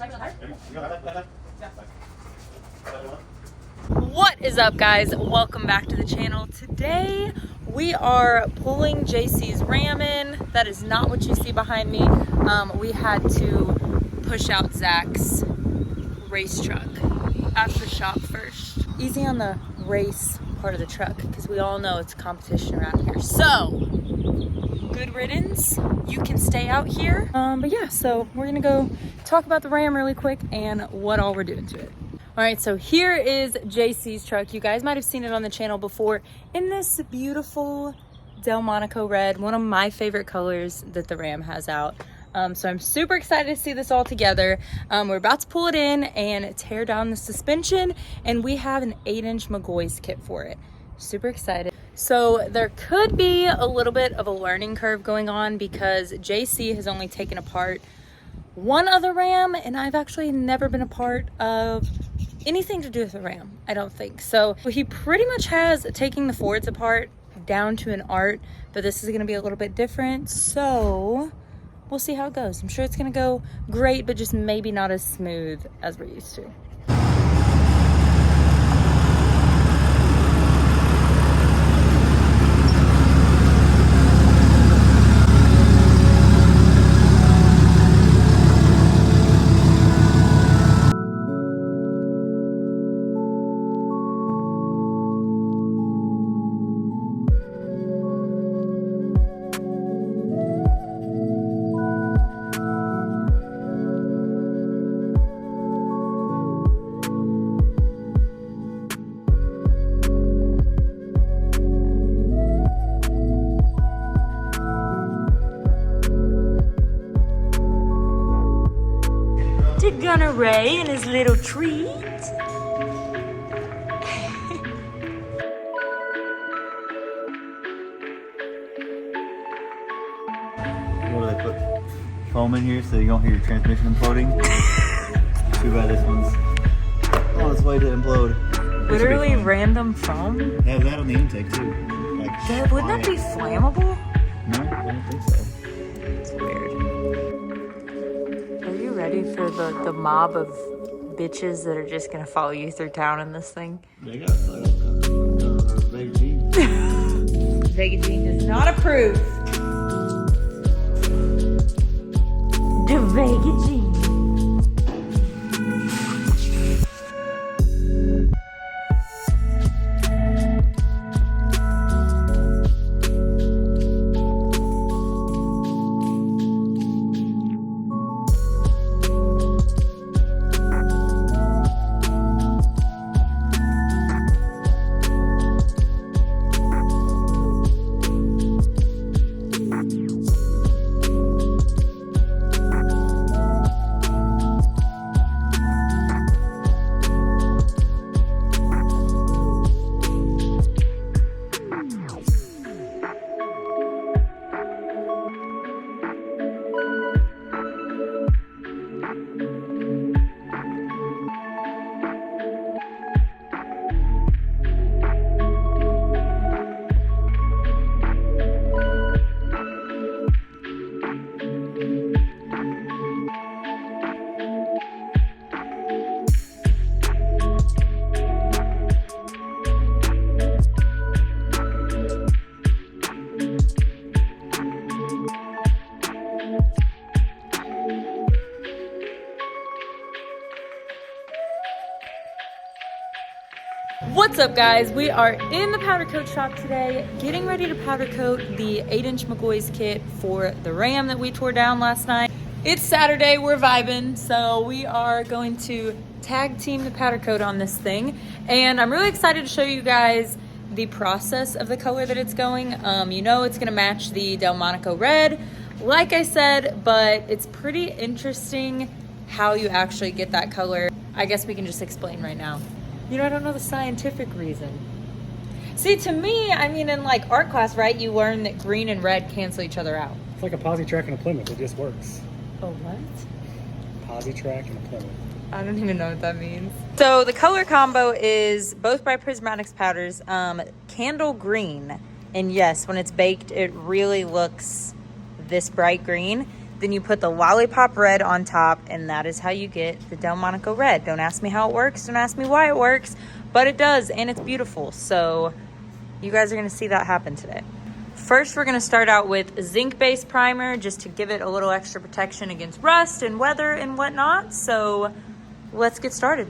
What is up, guys? Welcome back to the channel. Today we are pulling JC's RAM in. That is not what you see behind me. We had to push out Zach's race truck at the shop first. Easy on the race part of the truck because we all know it's competition around here. So good riddance. You can stay out here. But yeah, so we're gonna go talk about the RAM really quick and what all we're doing to it. All right, so here is JC's truck. You guys might have seen it on the channel before in this beautiful Delmonico Red, one of my favorite colors that the RAM has out. So I'm super excited to see this all together. We're about to pull it in and tear down the suspension, and we have an 8-inch Mcgaugy's kit for it. Super excited. So there could be a little bit of a learning curve going on because JC has only taken apart one other RAM, and I've actually never been a part of anything to do with the RAM, I don't think. So he pretty much has taking the Fords apart down to an art, but this is gonna be a little bit different. So we'll see how it goes. I'm sure it's gonna go great, but just maybe not as smooth as we're used to. To Gunner Ray and his little treat. What do they put? Foam in here so you don't hear your transmission imploding? Too bad this one's on its way to implode. Literally random foam? They have that on the intake too. Like, Wouldn't that be flammable? No, I don't think so. It's weird. Are you ready for the mob of bitches that are just gonna follow you through town in this thing? They got Vega jeans. Vega Jean does not approve. The Vega Jean. What's up, guys? We are in the powder coat shop today, getting ready to powder coat the 8-inch Mcgaugy's kit for the RAM that we tore down last night. It's Saturday, we're vibing, so we are going to tag team the powder coat on this thing. And I'm really excited to show you guys the process of the color that it's going. You know it's gonna match the Delmonico Red, like I said, but it's pretty interesting how you actually get that color. I guess we can just explain right now. You know, I don't know the scientific reason. See, to me, I mean, in like art class, right, you learn that green and red cancel each other out. It's like a posi track and a Plymouth. It just works. Oh, what? Posi track and a Plymouth. I don't even know what that means. So the color combo is both by Prismatic Powders, candle green. And yes, when it's baked, it really looks this bright green. Then you put the Lollipop Red on top, and that is how you get the Delmonico Red. Don't ask me how it works. Don't ask me why it works, but it does, and it's beautiful. So you guys are gonna see that happen today. First, we're gonna start out with a zinc-based primer just to give it a little extra protection against rust and weather and whatnot. So let's get started.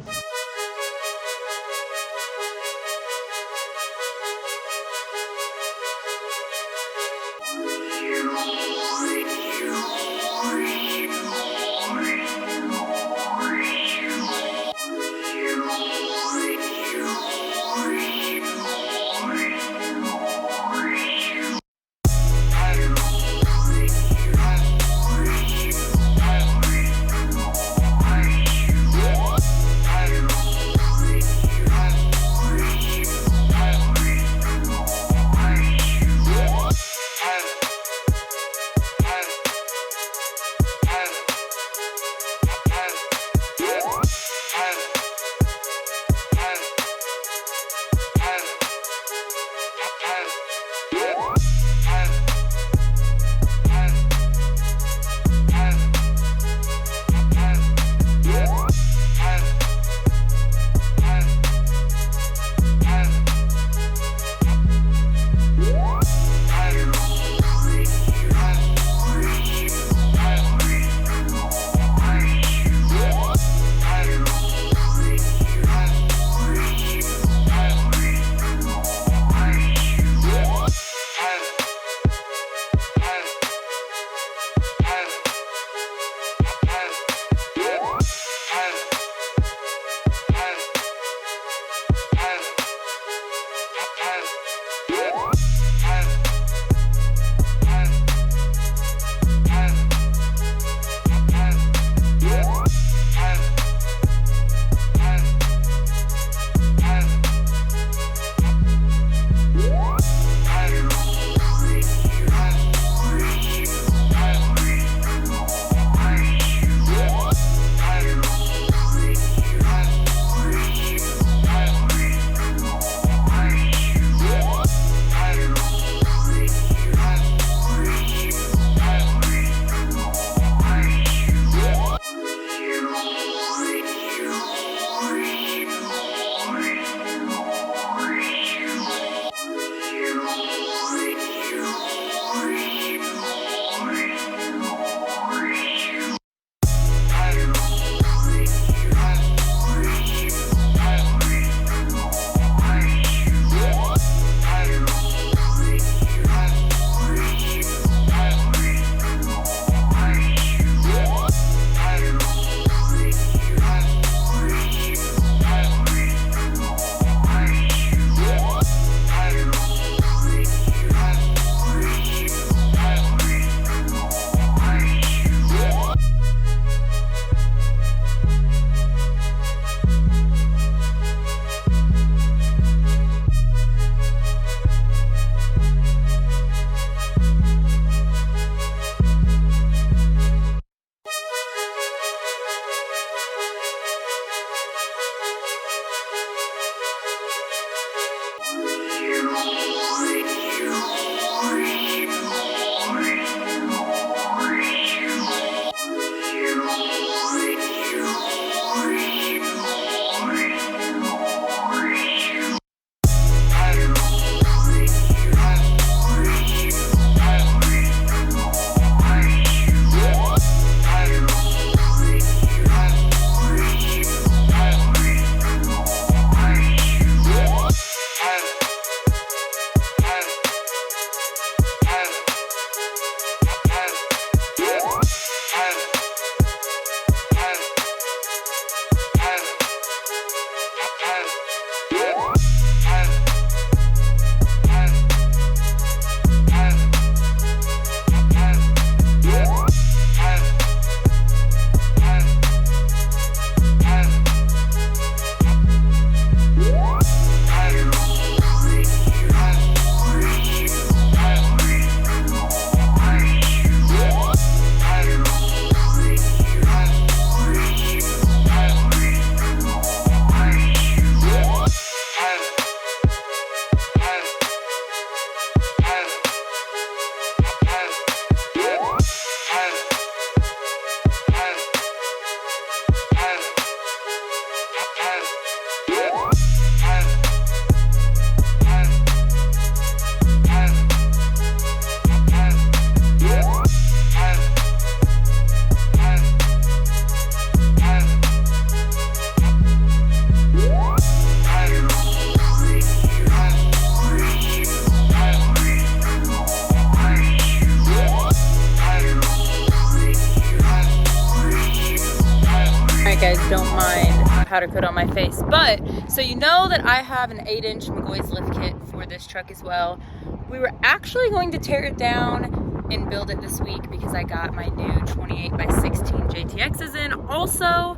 guys don't mind powder coat on my face. But, so you know that I have an 8-inch Mcgaugy's lift kit for this truck as well. We were actually going to tear it down and build it this week because I got my new 28x16 JTXs in also.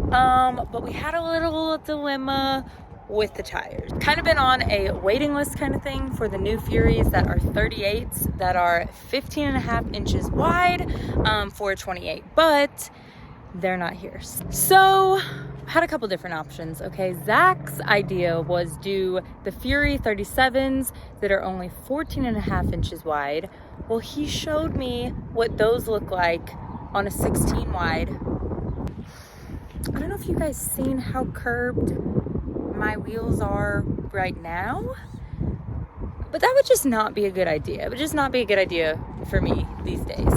But we had a little dilemma with the tires. Kind of been on a waiting list kind of thing for the new Furies that are 38s that are 15.5 inches wide for a 28, but they're not here. So had a couple different options. Okay, Zach's idea was do the Fury 37s that are only 14.5 inches wide. Well, he showed me what those look like on a 16 wide. I don't know if you guys seen how curved my wheels are right now, but that would just not be a good idea. It would just not be a good idea for me these days.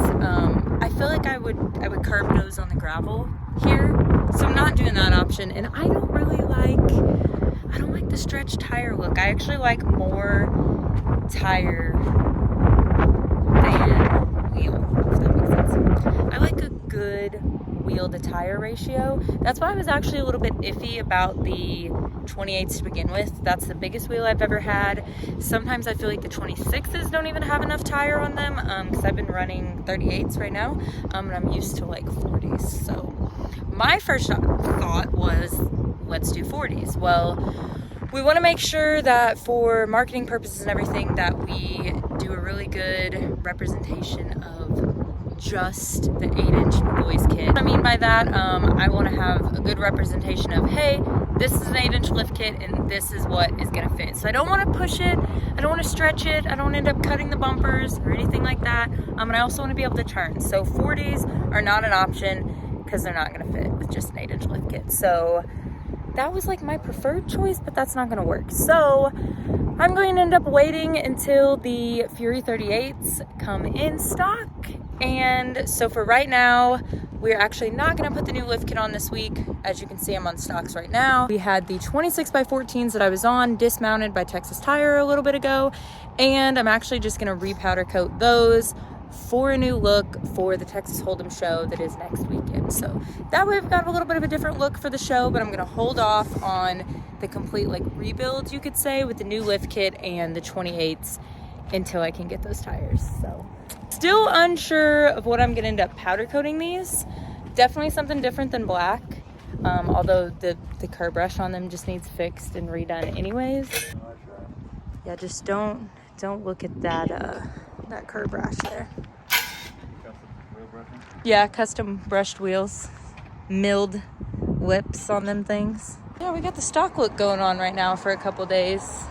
I feel like I would curb those on the gravel here, so I'm not doing that option. And I don't like the stretch tire look. I actually like more tire than wheel, if that makes sense. I like a good wheel to tire ratio. That's why I was actually a little bit iffy about the 28s to begin with. That's the biggest wheel I've ever had. Sometimes I feel like the 26s don't even have enough tire on them because I've been running 38s right now and I'm used to like 40s. So my first thought was, let's do 40s. Well, we want to make sure that for marketing purposes and everything that we do a really good representation of just the 8-inch Mcgaugy's kit. What I mean by that, I want to have a good representation of, hey, this is an 8-inch lift kit and this is what is going to fit. So I don't want to push it, I don't want to stretch it, I don't want to end up cutting the bumpers or anything like that. And I also want to be able to turn. So 40s are not an option because they're not going to fit with just an 8-inch lift kit. So that was like my preferred choice, but that's not going to work. So I'm going to end up waiting until the Fury 38s come in stock. And so for right now, we're actually not going to put the new lift kit on this week. As you can see, I'm on stocks right now. We had the 26x14s that I was on dismounted by Texas Tire a little bit ago. And I'm actually just going to repowder coat those for a new look for the Texas Hold'em show that is next weekend. So that way I've got a little bit of a different look for the show, but I'm going to hold off on the complete like rebuild, you could say, with the new lift kit and the 28s until I can get those tires. So still unsure of what I'm going to end up powder coating these. Definitely something different than black, although the curb brush on them just needs fixed and redone anyways. Yeah, just don't look at that that curb brush there. Yeah, custom brushed wheels, milled lips on them things. Yeah, we got the stock look going on right now for a couple days.